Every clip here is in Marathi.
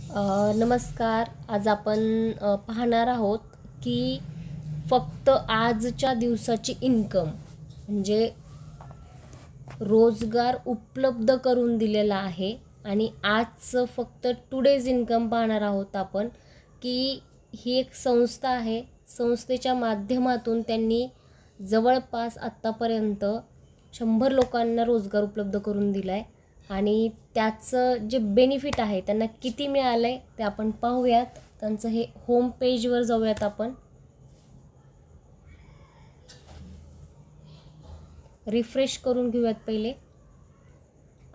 नमस्कार. आज आपण पाहणार आहोत की फक्त आजच्या दिवसाची इन्कम म्हणजे रोजगार उपलब्ध करून दिलेला आहे आणि आजचं फक्त टुडेज इन्कम पाहणार आहोत आपण की ही एक संस्था आहे. संस्थेच्या माध्यमातून त्यांनी जवळपास आत्तापर्यंत 100 लोकांना रोजगार उपलब्ध करून दिला आहे आणि त्याचं जे बेनिफिट आहे त्यांना किती मिळालं आहे ते आपण पाहूयात. त्यांचं हे होम पेजवर जाऊयात आपण. रिफ्रेश करून घेऊयात पहिले.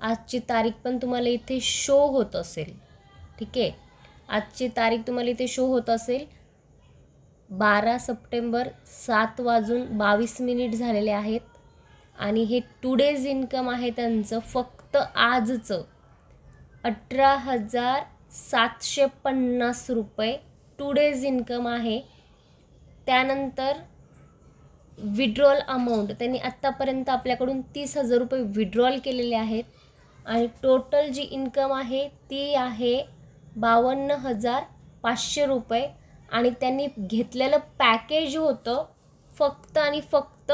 आजची तारीख पण तुम्हाला इथे शो होत असेल. ठीक आहे, आजची तारीख तुम्हाला इथे शो होत असेल. 12 सप्टेंबर 7:22 झालेले आहेत आणि हे टुडेज इन्कम आहे त्यांचं फक्त आजचं 18,750 रुपये टुडेज इन्कम आहे. त्यानंतर विड्रॉल अमाऊंट त्यांनी आत्तापर्यंत आपल्याकडून 30,000 रुपये विड्रॉल केलेले आहेत आणि टोटल जी इन्कम आहे ती आहे 52,500 रुपये आणि त्यांनी घेतलेलं पॅकेज होतं फक्त आणि फक्त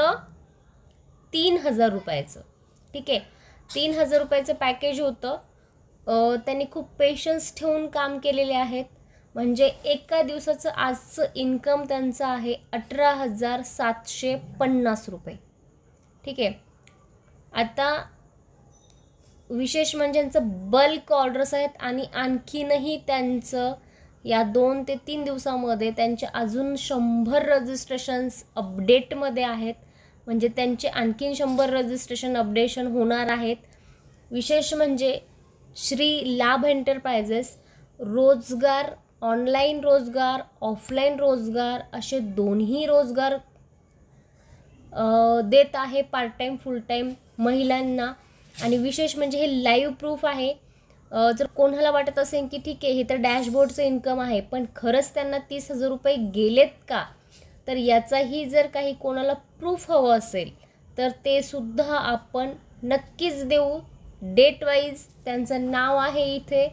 3,000 रुपयाचं. ठीक आहे, 3,000 रुपयाचं पॅकेज होतं. त्यांनी खूप पेशन्स ठेवून काम केलेले आहेत. म्हणजे एका दिवसाचं आजचं इन्कम त्यांचं आहे 18,750 रुपये. ठीक आहे, आता विशेष म्हणजे त्यांचं बल्क ऑर्डर्स आहेत आणि आणखीनही त्यांचं या 2 ते 3 दिवसामध्ये त्यांचे अजून 100 रजिस्ट्रेशन्स अपडेटमध्ये आहेत. म्हणजे त्यांचे आणखीन 100 रजिस्ट्रेशन अपडेशन होणार आहेत. विशेष म्हणजे श्री लाभ एंटरप्राइजेस रोजगार, ऑनलाईन रोजगार, ऑफलाईन रोजगार असे दोन्ही रोजगार देत आहे पार्ट टाईम फुल टाईम महिलांना. आणि विशेष म्हणजे हे लाईव्ह प्रूफ आहे. जर कोणाला वाटत असेल की ठीक आहे हे तर डॅशबोर्डचं इन्कम आहे पण खरंच त्यांना 30,000 रुपये गेलेत का, तर याचाही जर काही कोणाला प्रूफ हवं असेल तर ते सुद्धा आपण नक्कीच देऊ. डेट वाईज त्यांचं नाव आहे इथे,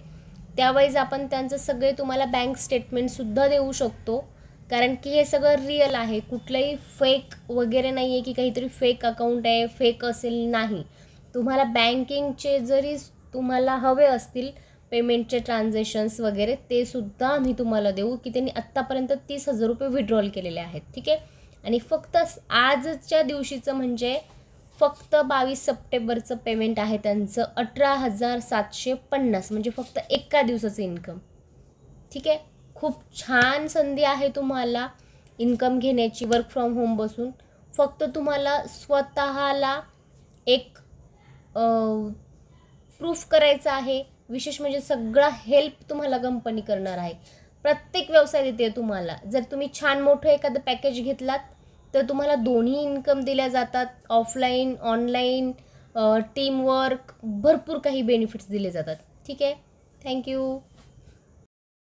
त्यावाईज आपण त्यांचं सगळे तुम्हाला बँक स्टेटमेंटसुद्धा देऊ शकतो. कारण की हे सगळं रिअल आहे, कुठलंही फेक वगैरे नाही आहे की काहीतरी फेक अकाउंट आहे, फेक असेल नाही. तुम्हाला बँकिंगचे जरी तुम्हाला हवे असतील पेमेंटचे ट्रान्झॅक्शन्स वगैरे ते सुद्धा आम्ही तुम्हाला देऊ की त्यांनी आत्तापर्यंत 30,000 रुपये विड्रॉल केलेले आहेत. ठीक आहे, आणि फक्त आजच्या दिवशीचं म्हणजे फक्त 22 सप्टेंबरचं पेमेंट आहे त्यांचं 18,750 म्हणजे फक्त एका दिवसाचं इन्कम. ठीक आहे, खूप छान संधी आहे तुम्हाला इन्कम घेण्याची वर्क फ्रॉम होम बसून. फक्त तुम्हाला स्वतःला एक प्रूफ करायचं आहे. विशेष म्हणजे सगळा हेल्प तुम्हाला कंपनी करणार आहे. प्रत्येक व्यवसाय देते तुम्हाला. जर तुम्ही छान मोठं एखादं पॅकेज घेतलात तर तुम्हाला दोन्ही इन्कम दिल्या जातात. ऑफलाईन, ऑनलाईन, टीमवर्क, भरपूर काही बेनिफिट्स दिले जातात. ठीक आहे, थँक्यू.